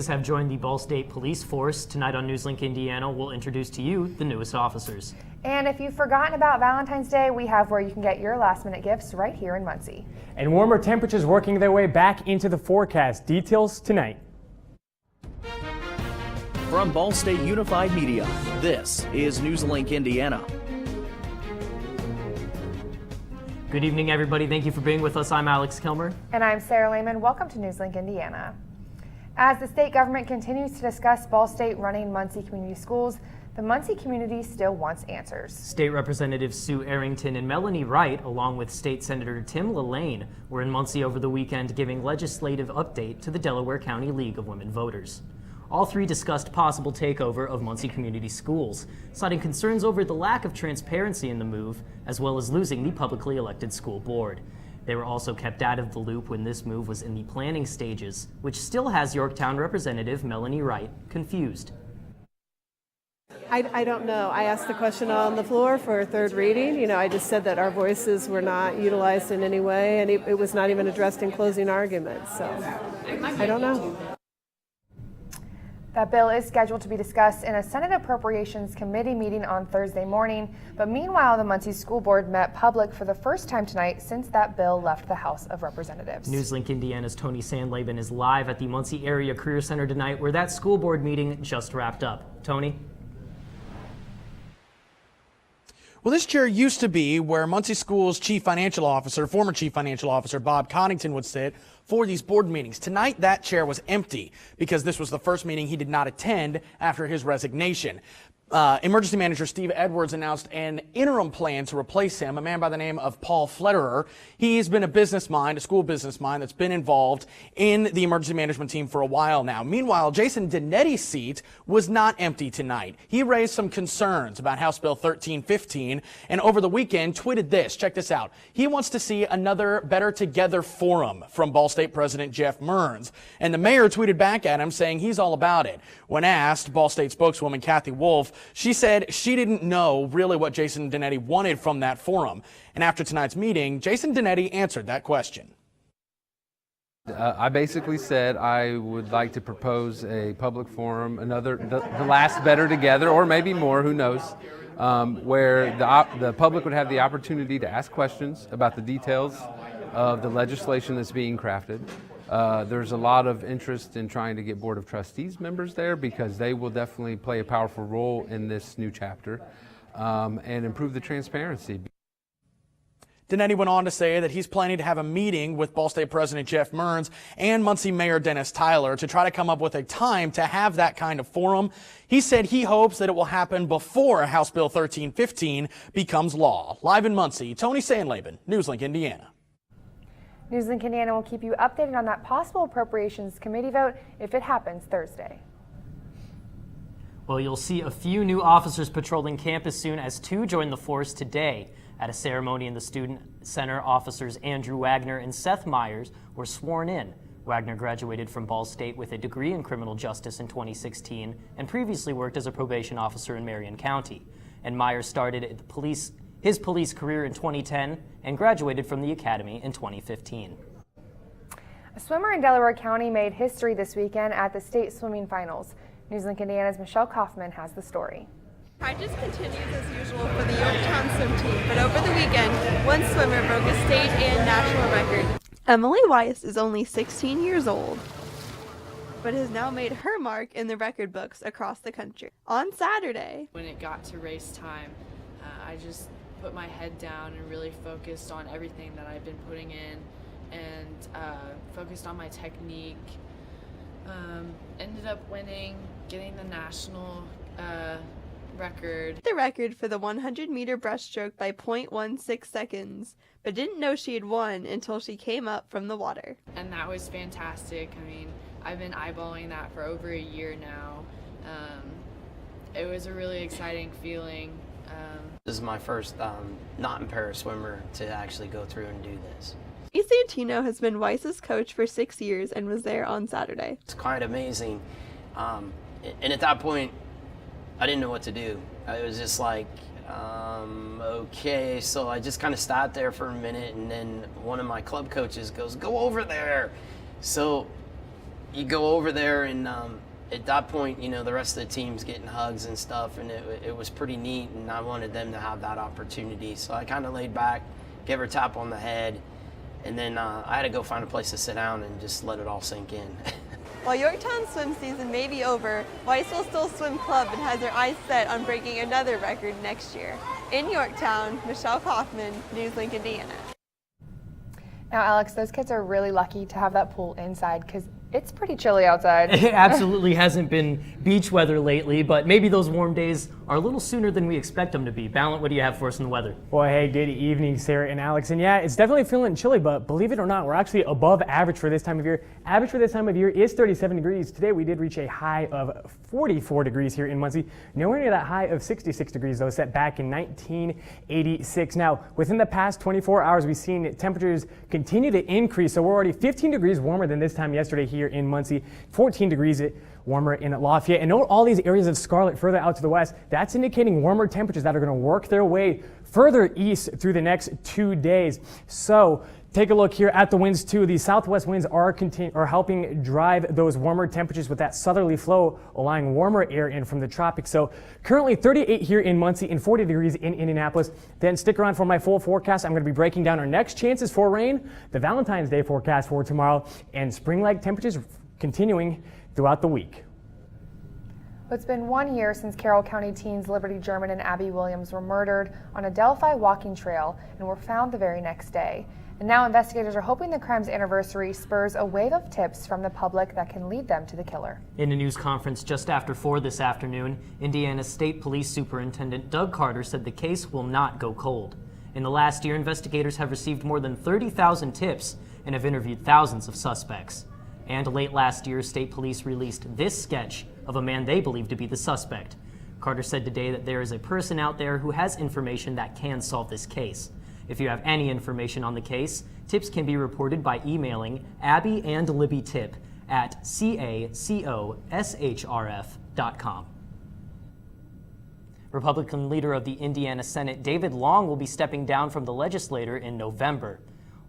Have joined the Ball State Police Force. Tonight on NewsLink Indiana, we'll introduce to you the newest officers. And if you've forgotten about Valentine's Day, we have where you can get your last-minute gifts right here in Muncie. And warmer temperatures working their way back into the forecast. Details tonight. From Ball State Unified Media, this is NewsLink Indiana. Good evening, everybody. Thank you for being with us. I'm Alex Kilmer. And I'm Sarah Lehman. Welcome to NewsLink Indiana. As the state government continues to discuss Ball State running Muncie Community Schools, the Muncie community still wants answers. State Representatives Sue Arrington and Melanie Wright, along with State Senator Tim Lillane, were in Muncie over the weekend giving legislative update to the Delaware County League of Women Voters. All three discussed possible takeover of Muncie Community Schools, citing concerns over the lack of transparency in the move, as well as losing the publicly elected school board. They were also kept out of the loop when this move was in the planning stages, which still has Yorktown Representative Melanie Wright confused. I don't know. I asked the question on the floor for third reading. I just said that our voices were not utilized in any way, and it was not even addressed in closing arguments. So I don't know. That bill is scheduled to be discussed in a Senate Appropriations Committee meeting on Thursday morning, but meanwhile, the Muncie School Board met public for the first time tonight since that bill left the House of Representatives. NewsLink Indiana's Tony Sandlaben is live at the Muncie Area Career Center tonight, where that school board meeting just wrapped up. Tony? Well, this chair used to be where Muncie School's former chief financial officer, Bob Connington, would sit for these board meetings. Tonight, that chair was empty because this was the first meeting he did not attend after his resignation. Emergency Manager Steve Edwards announced an interim plan to replace him, a man by the name of Paul Flederer. He's been a school business mind that's been involved in the emergency management team for a while now. Meanwhile, Jason Dinetti's seat was not empty tonight. He raised some concerns about House Bill 1315 and over the weekend tweeted this. Check this out. He wants to see another Better Together forum from Ball State President Jeff Mearns. And the mayor tweeted back at him saying he's all about it. When asked, Ball State spokeswoman Kathy Wolf, she said she didn't know really what Jason Dinetti wanted from that forum. And after tonight's meeting, Jason Dinetti answered that question. I basically said I would like to propose a public forum, the last Better Together, or maybe more, who knows, where the public would have the opportunity to ask questions about the details of the legislation that's being crafted. There's a lot of interest in trying to get Board of Trustees members there because they will definitely play a powerful role in this new chapter and improve the transparency. Dinetti went on to say that he's planning to have a meeting with Ball State President Jeff Mearns and Muncie Mayor Dennis Tyler to try to come up with a time to have that kind of forum. He said he hopes that it will happen before House Bill 1315 becomes law. Live in Muncie, Tony Sandlaben, NewsLink Indiana. NewsLink Indiana will keep you updated on that possible Appropriations Committee vote if it happens Thursday. Well, you'll see a few new officers patrolling campus soon as two join the force today. At a ceremony in the Student Center, officers Andrew Wagner and Seth Myers were sworn in. Wagner graduated from Ball State with a degree in criminal justice in 2016 and previously worked as a probation officer in Marion County. And Myers started at his police career in 2010 and graduated from the academy in 2015. A swimmer in Delaware County made history this weekend at the state swimming finals. NewsLink Indiana's Michelle Kaufman has the story. Practice continues as usual for the Yorktown swim team, but over the weekend, one swimmer broke a state and national record. Emily Weiss is only 16 years old, but has now made her mark in the record books across the country. On Saturday, when it got to race time, I just put my head down and really focused on everything that I've been putting in and focused on my technique. Ended up winning, getting the national record. The record for the 100-meter breaststroke by 0.16 seconds, but didn't know she had won until she came up from the water. And that was fantastic. I mean, I've been eyeballing that for over a year now. It was a really exciting feeling. This is my first not-in-Paris swimmer to actually go through and do this. Steve Santino has been Weiss's coach for 6 years and was there on Saturday. It's quite amazing. And at that point, I didn't know what to do. It was just like, okay. So I just kind of sat there for a minute, and then one of my club coaches goes, "Go over there." So you go over there and at that point, you know, the rest of the team's getting hugs and stuff, and it was pretty neat, and I wanted them to have that opportunity. So I kind of laid back, gave her a tap on the head, and then I had to go find a place to sit down and just let it all sink in. While Yorktown's swim season may be over, Weissville still Swim Club and has their eyes set on breaking another record next year. In Yorktown, Michelle Kaufman, NewsLink, Indiana. Now, Alex, those kids are really lucky to have that pool inside because it's pretty chilly outside. It absolutely hasn't been beach weather lately, but maybe those warm days are a little sooner than we expect them to be. Ballant, what do you have for us in the weather? Well, hey, good evening, Sarah and Alex. And yeah, it's definitely feeling chilly, but believe it or not, we're actually above average for this time of year. Average for this time of year is 37 degrees. Today, we did reach a high of 44 degrees here in Muncie. Nowhere near that high of 66 degrees, though, set back in 1986. Now, within the past 24 hours, we've seen temperatures continue to increase. So we're already 15 degrees warmer than this time yesterday here in Muncie, 14 degrees warmer in Lafayette. And note all these areas of scarlet further out to the west. That's indicating warmer temperatures that are going to work their way further east through the next 2 days. So take a look here at the winds too. These southwest winds are helping drive those warmer temperatures with that southerly flow, allowing warmer air in from the tropics. So currently 38 here in Muncie and 40 degrees in Indianapolis. Then stick around for my full forecast. I'm going to be breaking down our next chances for rain, the Valentine's Day forecast for tomorrow, and spring-like temperatures continuing throughout the week. It's been 1 year since Carroll County teens Liberty German and Abby Williams were murdered on a Delphi walking trail and were found the very next day. And now investigators are hoping the crime's anniversary spurs a wave of tips from the public that can lead them to the killer. In a news conference just after 4 this afternoon, Indiana State Police Superintendent Doug Carter said the case will not go cold. In the last year, investigators have received more than 30,000 tips and have interviewed thousands of suspects. And late last year, state police released this sketch of a man they believe to be the suspect. Carter said today that there is a person out there who has information that can solve this case. If you have any information on the case, tips can be reported by emailing abbyandlibbystip at cacoshrf.com. Republican leader of the Indiana Senate, David Long, will be stepping down from the legislature in November.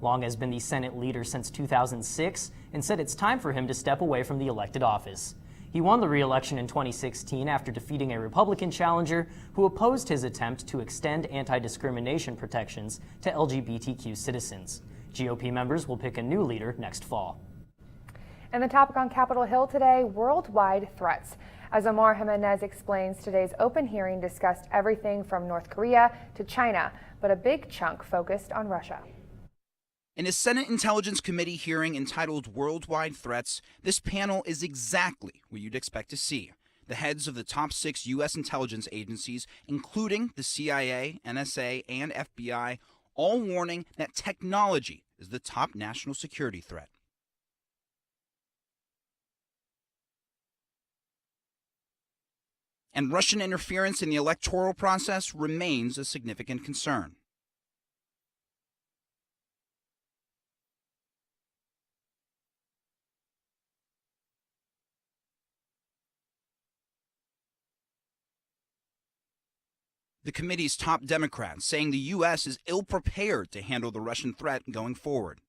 Long has been the Senate leader since 2006 and said it's time for him to step away from the elected office. He won the re-election in 2016 after defeating a Republican challenger who opposed his attempt to extend anti-discrimination protections to LGBTQ citizens. GOP members will pick a new leader next fall. And the topic on Capitol Hill today, worldwide threats. As Omar Jimenez explains, today's open hearing discussed everything from North Korea to China, but a big chunk focused on Russia. In a Senate Intelligence Committee hearing entitled Worldwide Threats, this panel is exactly what you'd expect to see. The heads of the top 6 U.S. intelligence agencies, including the CIA, NSA, and FBI, all warning that technology is the top national security threat. And Russian interference in the electoral process remains a significant concern. The committee's top Democrats saying the U.S. is ill-prepared to handle the Russian threat going forward.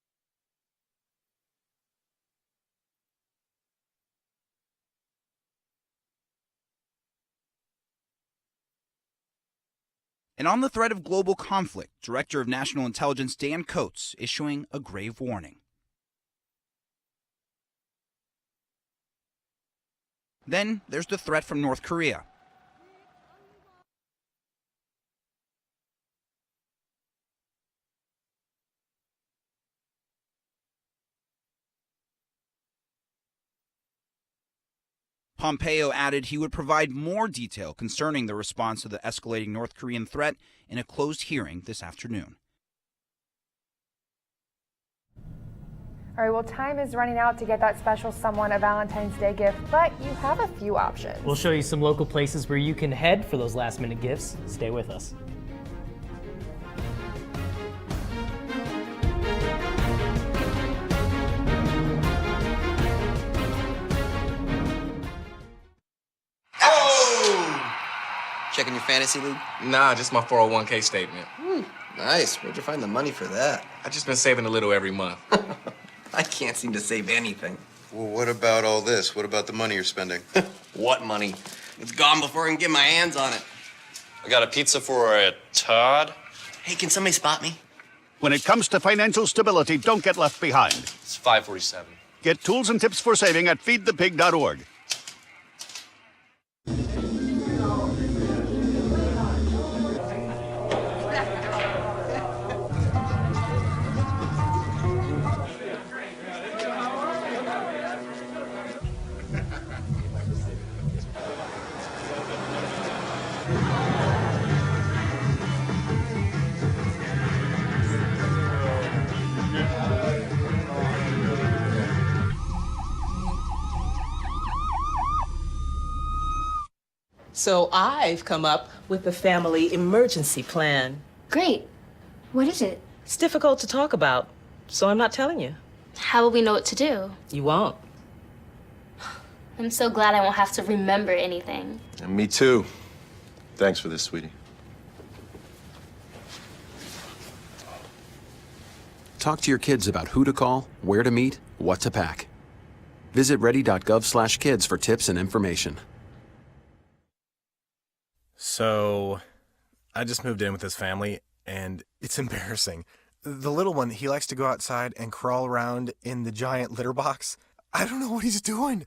And on the threat of global conflict, Director of National Intelligence Dan Coates issuing a grave warning. Then there's the threat from North Korea. Pompeo added he would provide more detail concerning the response to the escalating North Korean threat in a closed hearing this afternoon. All right, well, time is running out to get that special someone a Valentine's Day gift, but you have a few options. We'll show you some local places where you can head for those last-minute gifts. Stay with us. Checking your fantasy league? Nah, just my 401k statement. Nice. Where'd you find the money for that? I've just been saving a little every month. I can't seem to save anything. Well, what about all this? What about the money you're spending? What money? It's gone before I can get my hands on it. I got a pizza for a Todd. Hey, can somebody spot me? When it comes to financial stability, don't get left behind. It's 547. Get tools and tips for saving at feedthepig.org. So I've come up with a family emergency plan. Great. What is it? It's difficult to talk about, so I'm not telling you. How will we know what to do? You won't. I'm so glad I won't have to remember anything. And me too. Thanks for this, sweetie. Talk to your kids about who to call, where to meet, what to pack. Visit ready.gov/kids for tips and information. So, I just moved in with this family, and it's embarrassing. The little one, he likes to go outside and crawl around in the giant litter box. I don't know what he's doing.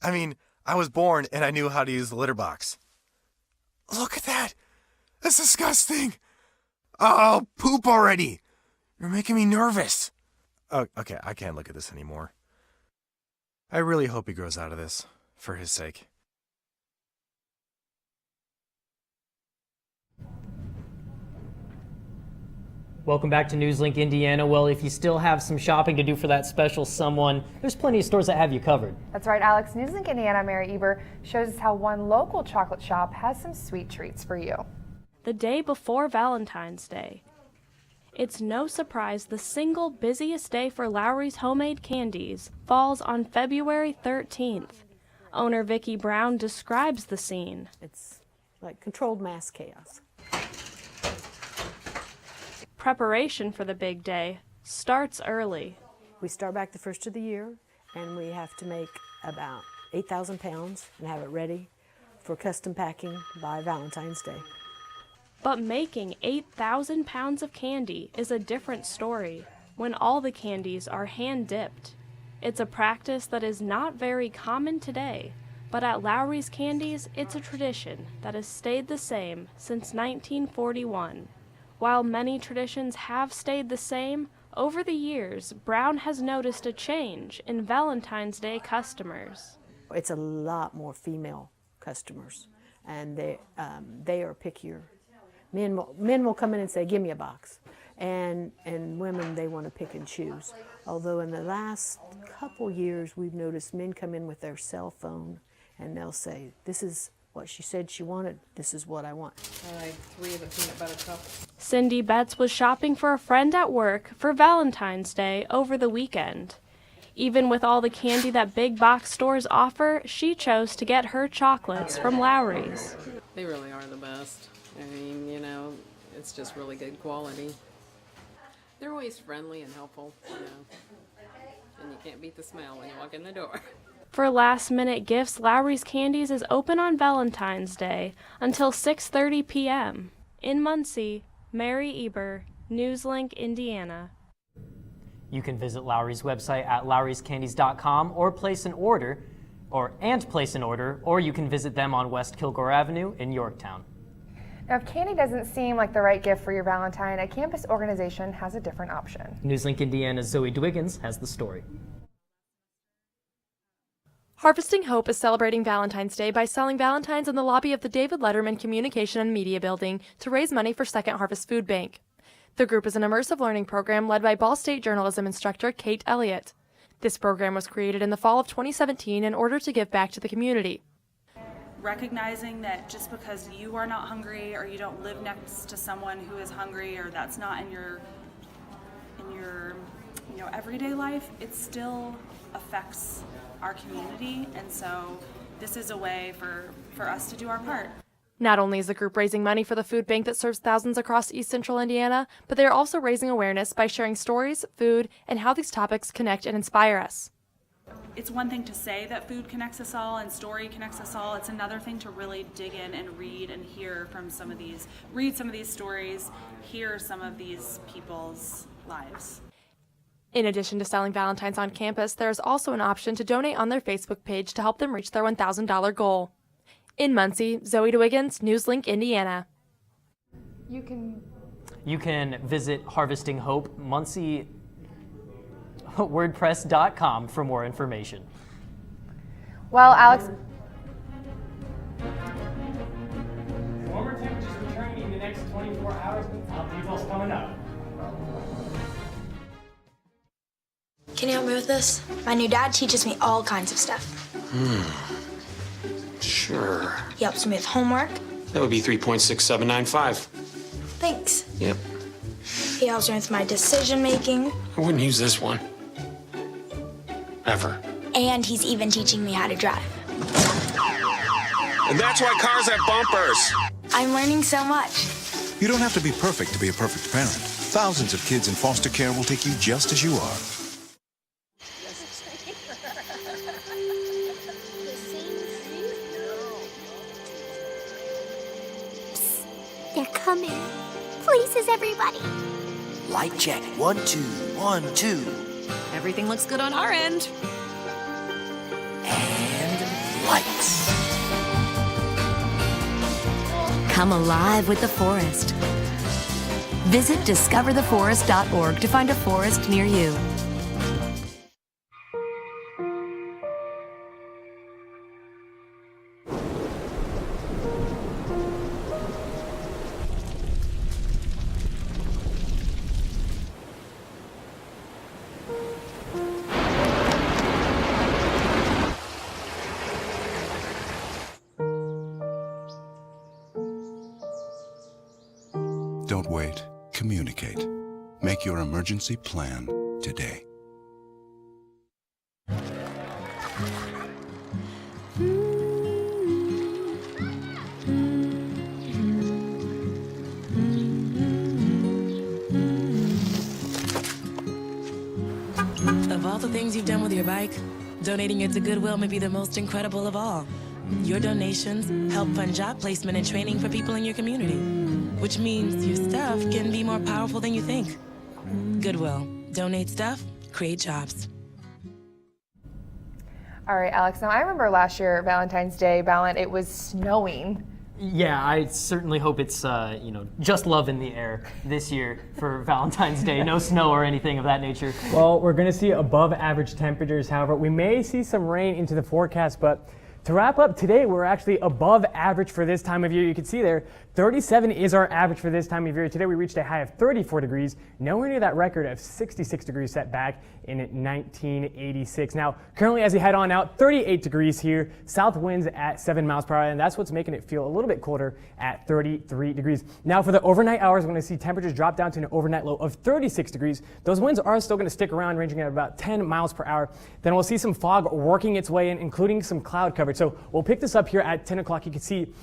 I mean, I was born and I knew how to use the litter box. Look at that! That's disgusting! Oh, poop already! You're making me nervous. Oh, okay, I can't look at this anymore. I really hope he grows out of this, for his sake. Welcome back to NewsLink Indiana. Well, if you still have some shopping to do for that special someone, there's plenty of stores that have you covered. That's right, Alex. NewsLink Indiana, Mary Eber, shows us how one local chocolate shop has some sweet treats for you. The day before Valentine's Day. It's no surprise the single busiest day for Lowry's Homemade Candies falls on February 13th. Owner Vicki Brown describes the scene. It's like controlled mass chaos. Preparation for the big day starts early. We start back the first of the year, and we have to make about 8,000 pounds and have it ready for custom packing by Valentine's Day. But making 8,000 pounds of candy is a different story when all the candies are hand-dipped. It's a practice that is not very common today, but at Lowry's Candies, it's a tradition that has stayed the same since 1941. While many traditions have stayed the same, over the years, Brown has noticed a change in Valentine's Day customers. It's a lot more female customers, and they are pickier. Men will come in and say, "Give me a box," and women, they want to pick and choose. Although in the last couple years, we've noticed men come in with their cell phone, and they'll say, "This is what she said she wanted. This is what I want." I like 3 of the peanut butter cups. Cindy Betts was shopping for a friend at work for Valentine's Day over the weekend. Even with all the candy that big box stores offer, she chose to get her chocolates from Lowry's. They really are the best. I mean, you know, it's just really good quality. They're always friendly and helpful, you know. And you can't beat the smell when you walk in the door. For last-minute gifts, Lowry's Candies is open on Valentine's Day until 6:30 p.m. In Muncie, Mary Eber, NewsLink, Indiana. You can visit Lowry's website at lowryscandies.com or place an order, or you can visit them on West Kilgore Avenue in Yorktown. Now, if candy doesn't seem like the right gift for your Valentine, a campus organization has a different option. NewsLink Indiana's Zoe Dwiggins has the story. Harvesting Hope is celebrating Valentine's Day by selling Valentines in the lobby of the David Letterman Communication and Media Building to raise money for Second Harvest Food Bank. The group is an immersive learning program led by Ball State journalism instructor Kate Elliott. This program was created in the fall of 2017 in order to give back to the community. Recognizing that just because you are not hungry or you don't live next to someone who is hungry or that's not in your everyday life, it still affects our community, and so this is a way for us to do our part. Not only is the group raising money for the food bank that serves thousands across East Central Indiana, but they are also raising awareness by sharing stories, food, and how these topics connect and inspire us. it's one thing to say that food connects us all and story connects us all. It's another thing to really dig in and read and hear from read some of these stories, hear some of these people's lives. In addition to selling Valentine's on campus, there is also an option to donate on their Facebook page to help them reach their $1,000 goal. In Muncie, Zoe DeWiggins, NewsLink, Indiana. You can visit Harvesting Hope Muncie WordPress.com for more information. Well, Alex. Warmer temperatures returning in the next 24 hours. Top details coming up. Can you help me with this? My new dad teaches me all kinds of stuff. Sure. He helps me with homework. That would be 3.6795. Thanks. Yep. He helps me with my decision making. I wouldn't use this one. Ever. And he's even teaching me how to drive. And that's why cars have bumpers. I'm learning so much. You don't have to be perfect to be a perfect parent. Thousands of kids in foster care will take you just as you are. They're coming. Places, everybody. Light check. 1, 2, 1, 2. Everything looks good on our end. And lights. Come alive with the forest. Visit discovertheforest.org to find a forest near you. Don't wait. Communicate. Make your emergency plan today. Of all the things you've done with your bike, donating it to Goodwill may be the most incredible of all. Your donations help fund job placement and training for people in your community, which means your stuff can be more powerful than you think. Goodwill. Donate stuff, create jobs. All right, Alex. Now, I remember last year, Valentine's Day, it was snowing. Yeah, I certainly hope it's, just love in the air this year for Valentine's Day. No snow or anything of that nature. Well, we're going to see above average temperatures. However, we may see some rain into the forecast, but to wrap up today, we're actually above average for this time of year. You can see there, 37 is our average for this time of year. Today we reached a high of 34 degrees, nowhere near that record of 66 degrees set back in 1986. Now, currently as we head on out, 38 degrees here, south winds at 7 miles per hour, and that's what's making it feel a little bit colder at 33 degrees. Now for the overnight hours, we're going to see temperatures drop down to an overnight low of 36 degrees. Those winds are still going to stick around, ranging at about 10 miles per hour. Then we'll see some fog working its way in, including some cloud coverage. So we'll pick this up here at 10 o'clock. You can see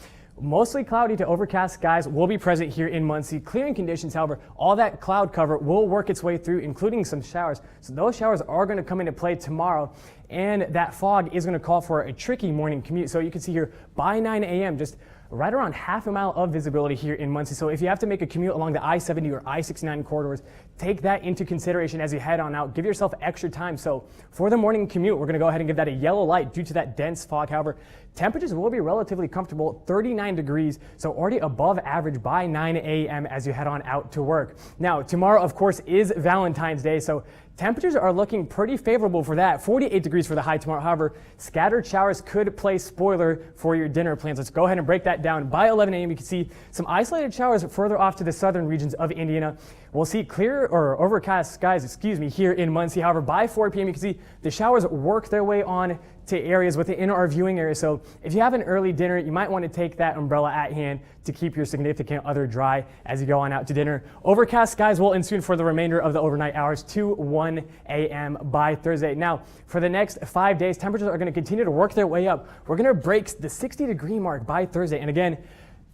mostly cloudy to overcast skies will be present here in Muncie. Clearing conditions, however, all that cloud cover will work its way through, including some showers. So those showers are going to come into play tomorrow, and that fog is going to call for a tricky morning commute. So you can see here by 9 a.m. just right around half a mile of visibility here in Muncie. So if you have to make a commute along the I-70 or I-69 corridors, take that into consideration as you head on out. Give yourself extra time. So for the morning commute, we're going to go ahead and give that a yellow light due to that dense fog. However, temperatures will be relatively comfortable, 39 degrees, so already above average by 9 a.m. as you head on out to work. Now, tomorrow, of course, is Valentine's Day, so temperatures are looking pretty favorable for that. 48 degrees for the high tomorrow. However, scattered showers could play spoiler for your dinner plans. Let's go ahead and break that down. By 11 a.m., you can see some isolated showers further off to the southern regions of Indiana. We'll see clear or overcast skies, here in Muncie. However, by 4 p.m., you can see the showers work their way on to areas within our viewing area. So if you have an early dinner, you might want to take that umbrella at hand to keep your significant other dry as you go on out to dinner. Overcast skies will ensue for the remainder of the overnight hours to 1 a.m. by Thursday. Now, for the next 5 days, temperatures are going to continue to work their way up. We're going to break the 60-degree mark by Thursday. And again,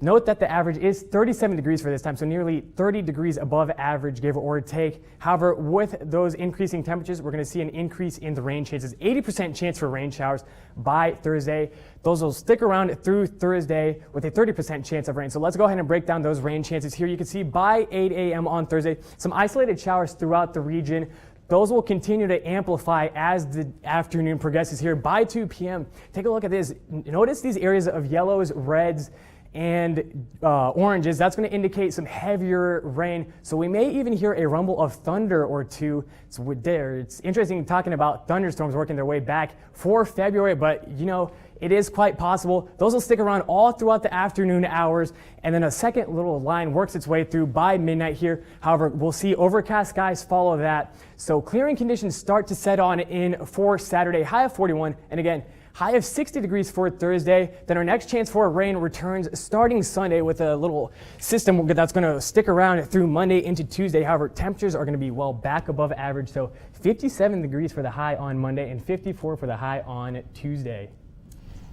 Note that the average is 37 degrees for this time, so nearly 30 degrees above average, give or take. However, with those increasing temperatures, we're going to see an increase in the rain chances. 80% chance for rain showers by Thursday. Those will stick around through Thursday with a 30% chance of rain. So let's go ahead and break down those rain chances here. You can see by 8 a.m. on Thursday, some isolated showers throughout the region. Those will continue to amplify as the afternoon progresses here. By 2 p.m., take a look at this. Notice these areas of yellows, reds, and oranges. That's going to indicate some heavier rain. So we may even hear a rumble of thunder or two. So it's interesting talking about thunderstorms working their way back for February, but you know, it is quite possible. Those will stick around all throughout the afternoon hours, and then a second little line works its way through by midnight here. However, we'll see overcast skies follow that. So clearing conditions start to set on in for Saturday, high of 41, and again, high of 60 degrees for Thursday. Then our next chance for rain returns starting Sunday with a little system that's going to stick around through Monday into Tuesday. However, temperatures are going to be well back above average. So 57 degrees for the high on Monday and 54 for the high on Tuesday.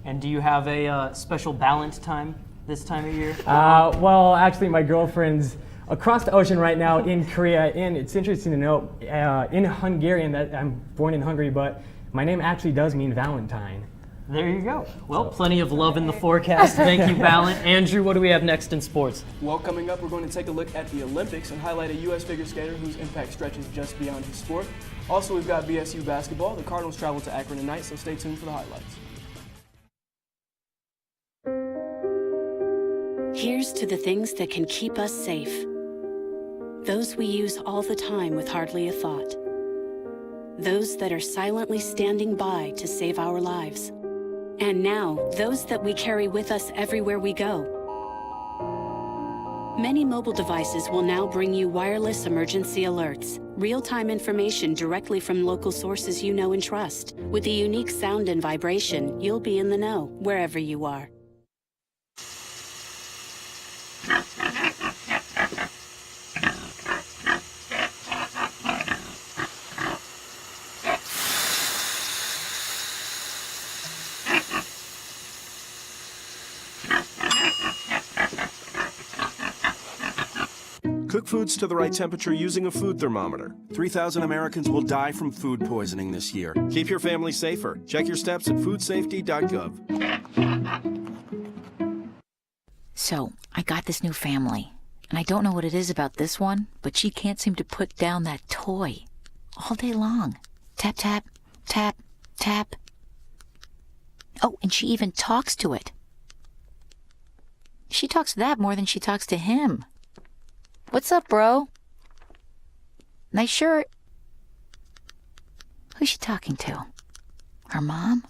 And do you have a special balance time this time of year? Well, actually, my girlfriend's across the ocean right now in Korea. And it's interesting to note in Hungarian that I'm born in Hungary, but my name actually does mean Valentine. There you go. Well, plenty of love in the forecast. Thank you, Ballant. Andrew, what do we have next in sports? Well, coming up, we're going to take a look at the Olympics and highlight a U.S. figure skater whose impact stretches just beyond his sport. Also, we've got BSU basketball. The Cardinals travel to Akron tonight, so stay tuned for the highlights. Here's to the things that can keep us safe. Those we use all the time with hardly a thought. Those that are silently standing by to save our lives. And now, those that we carry with us everywhere we go. Many mobile devices will now bring you wireless emergency alerts, real-time information directly from local sources you know and trust. With the unique sound and vibration, you'll be in the know, wherever you are. Cook foods to the right temperature using a food thermometer. 3,000 Americans will die from food poisoning this year. Keep your family safer. Check your steps at foodsafety.gov. So, I got this new family, and I don't know what it is about this one, but she can't seem to put down that toy all day long. Tap, tap, tap, tap. Oh, and she even talks to it. She talks to that more than she talks to him. What's up, bro? Nice shirt. Who's she talking to? Her mom?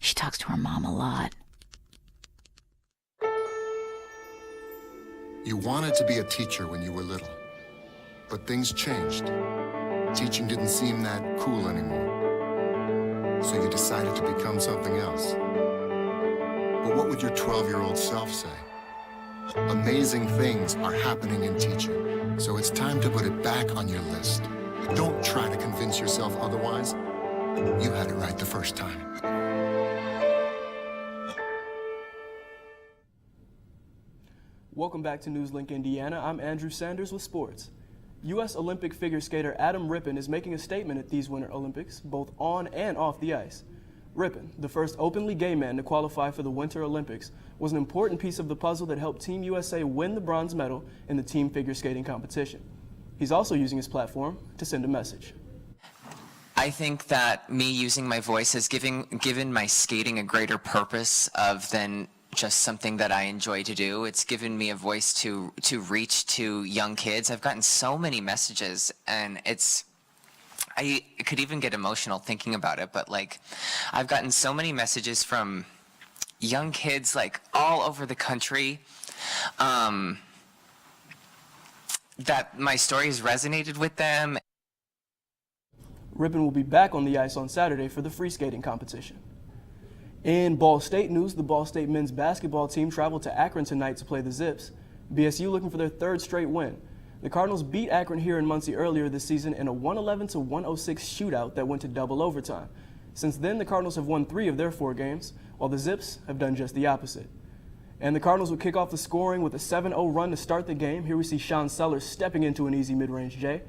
She talks to her mom a lot. You wanted to be a teacher when you were little, but things changed. Teaching didn't seem that cool anymore, so you decided to become something else. But what would your 12-year-old self say? Amazing things are happening in teaching, so it's time to put it back on your list. Don't try to convince yourself otherwise. You had it right the first time. Welcome back to NewsLink Indiana. I'm Andrew Sanders with sports. U.S. Olympic figure skater Adam Rippon is making a statement at these Winter Olympics, both on and off the ice. Rippon, the first openly gay man to qualify for the Winter Olympics, was an important piece of the puzzle that helped Team USA win the bronze medal in the team figure skating competition. He's also using his platform to send a message. I think that me using my voice has given my skating a greater purpose than just something that I enjoy to do. It's given me a voice to reach to young kids. I've gotten so many messages, and I could even get emotional thinking about it, but like, I've gotten so many messages from young kids like all over the country that my story has resonated with them. Rippon will be back on the ice on Saturday for the free skating competition. In Ball State news, the Ball State men's basketball team traveled to Akron tonight to play the Zips. BSU looking for their third straight win. The Cardinals beat Akron here in Muncie earlier this season in a 111-106 shootout that went to double overtime. Since then, the Cardinals have won 3 of their 4 games, while the Zips have done just the opposite. And the Cardinals would kick off the scoring with a 7-0 run to start the game. Here we see Sean Sellers stepping into an easy mid-range J.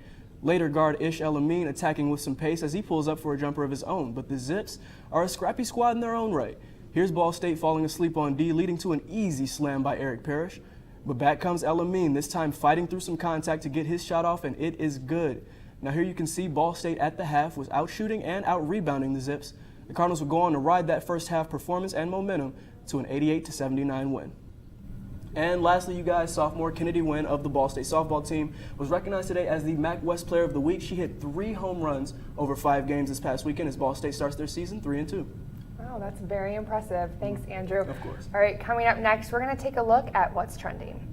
Later, guard Ish El-Amin attacking with some pace as he pulls up for a jumper of his own. But the Zips are a scrappy squad in their own right. Here's Ball State falling asleep on D, leading to an easy slam by Eric Parrish. But back comes El-Amin, this time fighting through some contact to get his shot off, and it is good. Now here you can see Ball State at the half was out shooting and out rebounding the Zips. The Cardinals would go on to ride that first half performance and momentum to an 88-79 win. And lastly, you guys, sophomore Kennedy Wynn of the Ball State softball team was recognized today as the MAC West Player of the Week. She hit 3 home runs over 5 games this past weekend as Ball State starts their season 3-2. Wow, that's very impressive. Thanks, Andrew. Of course. All right, coming up next, we're going to take a look at what's trending.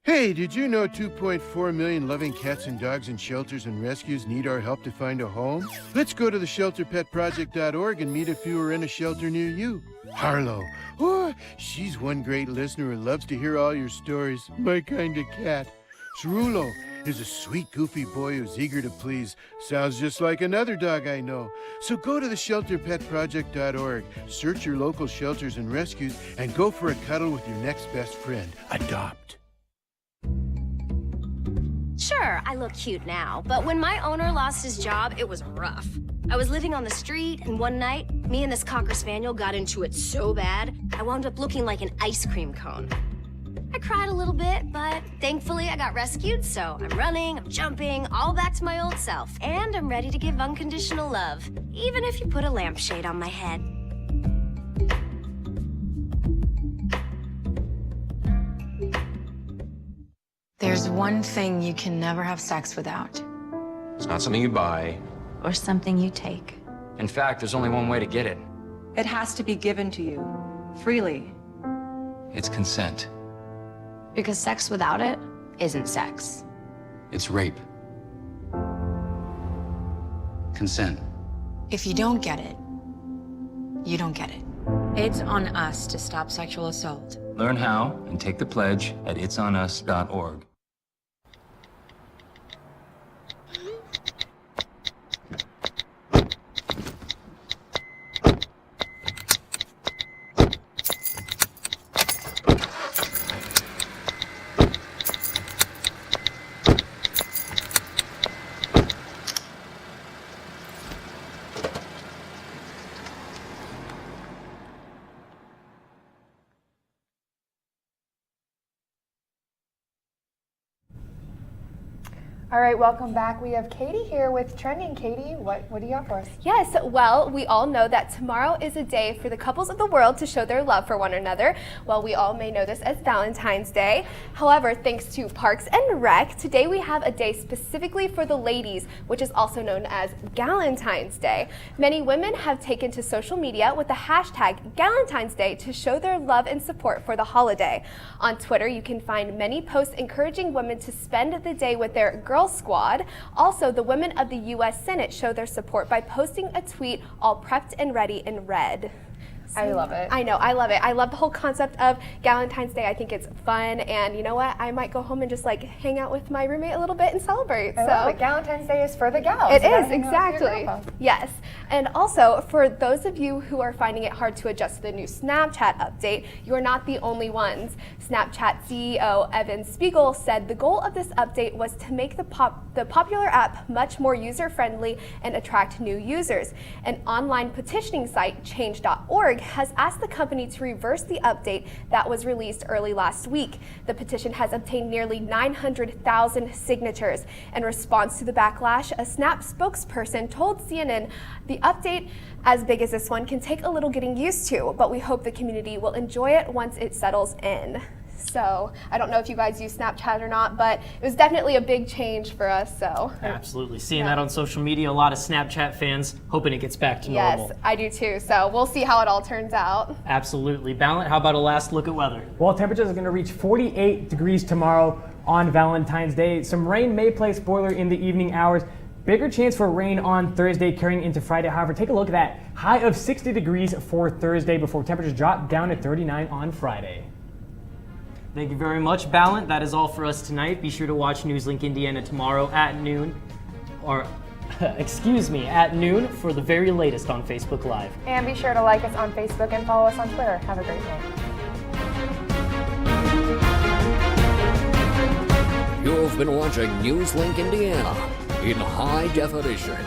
Hey, did you know 2.4 million loving cats and dogs in shelters and rescues need our help to find a home? Let's go to theshelterpetproject.org and meet a few who are in a shelter near you. Harlow, oh, she's one great listener who loves to hear all your stories. My kind of cat. Cerulo is a sweet, goofy boy who's eager to please. Sounds just like another dog I know. So go to theshelterpetproject.org, search your local shelters and rescues, and go for a cuddle with your next best friend. Adopt. Sure, I look cute now, but when my owner lost his job, it was rough. I was living on the street, and one night, me and this Cocker Spaniel got into it so bad, I wound up looking like an ice cream cone. I cried a little bit, but thankfully I got rescued, so I'm running, I'm jumping, all back to my old self, and I'm ready to give unconditional love, even if you put a lampshade on my head. There's one thing you can never have sex without. It's not something you buy. Or something you take. In fact, there's only one way to get it. It has to be given to you, freely. It's consent. Because sex without it isn't sex. It's rape. Consent. If you don't get it, you don't get it. It's on us to stop sexual assault. Learn how and take the pledge at itsonus.org. All right, welcome back. We have Katie here with Trending. Katie, what do you have for us? Yes, well, we all know that tomorrow is a day for the couples of the world to show their love for one another. Well, we all may know this as Valentine's Day. However, thanks to Parks and Rec, today we have a day specifically for the ladies, which is also known as Galentine's Day. Many women have taken to social media with the hashtag Galentine's Day to show their love and support for the holiday. On Twitter, you can find many posts encouraging women to spend the day with their girl squad. Also, the women of the U.S. Senate show their support by posting a tweet all prepped and ready in red. I love it. I know, I love it. I love the whole concept of Galentine's Day. I think it's fun, and you know what? I might go home and just like hang out with my roommate a little bit and celebrate. I love it. Galentine's Day is for the gals. It is, exactly. Yes. And also, for those of you who are finding it hard to adjust to the new Snapchat update, you are not the only ones. Snapchat CEO Evan Spiegel said the goal of this update was to make the popular app much more user-friendly and attract new users. An online petitioning site, change.org, has asked the company to reverse the update that was released early last week. The petition has obtained nearly 900,000 signatures. In response to the backlash, a Snap spokesperson told CNN the update, as big as this one, can take a little getting used to, but we hope the community will enjoy it once it settles in. So I don't know if you guys use Snapchat or not, but it was definitely a big change for us. So absolutely, seeing that on social media, a lot of Snapchat fans hoping it gets back to normal. Yes, I do too. So we'll see how it all turns out. Absolutely. Ballant, how about a last look at weather? Well, temperatures are going to reach 48 degrees tomorrow on Valentine's Day. Some rain may play spoiler in the evening hours. Bigger chance for rain on Thursday carrying into Friday. However, take a look at that high of 60 degrees for Thursday before temperatures drop down to 39 on Friday. Thank you very much, Ballant. That is all for us tonight. Be sure to watch NewsLink Indiana tomorrow at noon, or excuse me, at noon for the very latest on Facebook Live. And be sure to like us on Facebook and follow us on Twitter. Have a great night. You've been watching NewsLink Indiana in high definition.